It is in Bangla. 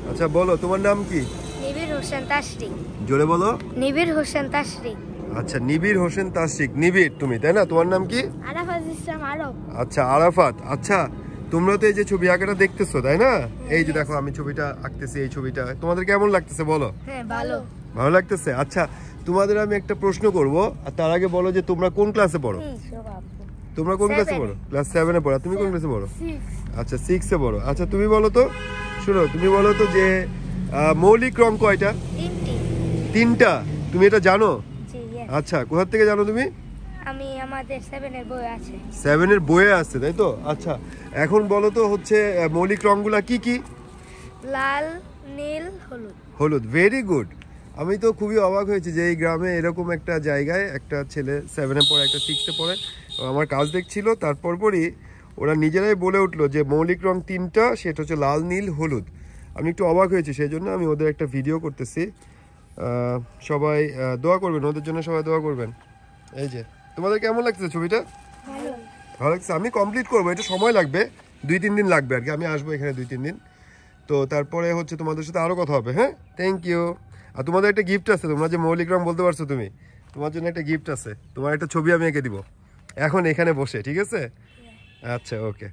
আচ্ছা বলো তোমার নাম কি? নিবির হোসেন তাশরিক। জোরে বলো। নিবির হোসেন তাশরিক। আচ্ছা নিবির হোসেন তাশরিক। নিবির তুমি তাই না? তোমার নাম কি? আরাফাত ইসলাম আরব। আচ্ছা আরাফাত। আচ্ছা তোমরা তো এই যে ছবি আঁকাটা দেখতেছো তাই না? এই যে দেখো আমি ছবিটা আঁকতেছি, এই ছবিটা তোমাদের কেমন লাগতেছে বলো? হ্যাঁ ভালো। ভালো লাগতেছে। আচ্ছা তোমাদের আমি একটা প্রশ্ন করব, আর তার আগে বলো যে তোমরা কোন ক্লাসে পড়ো? তোমরা কোন ক্লাসে পড়ো? ক্লাস 7 এ পড়ো। তুমি কোন ক্লাসে পড়ো? আচ্ছা 6 এ পড়ো। আচ্ছা তুমি বলো তো, শোনো তুমি বলো তো যে মৌলিক রং কয়টা? তিনটা। তুমি এটা জানো? আচ্ছা কোথা থেকে জানো তুমি? আমি আমাদের 7 এর বই আছে। 7 এর বইয়ে আছে তাই তো? আচ্ছা এখন বলো তো হচ্ছে মৌলিক রংগুলা কি কি? লাল, নীল, হলুদ। হলুদ। Very good. আমি তো খুবই অবাক হয়েছি যে এই গ্রামে এরকম একটা জায়গায় একটা ছেলে 7 এ পড়ে, একটা 6 এ পড়ে। আমার কাজ দেখছিল, তারপর পরই ওরা নিজেরাই বলে উঠলো যে মৌলিক রং তিনটা, সেটা হচ্ছে লাল, নীল, হলুদ। আমি একটু অবাক হয়েছি, সেই জন্য আমি ওদের একটা ভিডিও করতেছি। সবাই দোয়া করবেন ওদের জন্য, সবাই দোয়া করবেন। এই যে তোমাদের কেমন লাগতেছে ছবিটা? ভালো লাগছে। আমি কমপ্লিট করবো, এটা সময় লাগবে, 2-3 দিন লাগবে আর কি। আমি আসবো এখানে 2-3 দিন, তো তারপরে হচ্ছে তোমাদের সাথে আরও কথা হবে। হ্যাঁ থ্যাংক ইউ। আর তোমাদের একটা গিফট আছে, তোমরা যে মৌলিক রং বলতে পারছো তুমি, তোমার জন্য একটা গিফট আছে। তোমার একটা ছবি আমি এঁকে দিব এখন এখানে বসে, ঠিক আছে? আচ্ছা ওকে।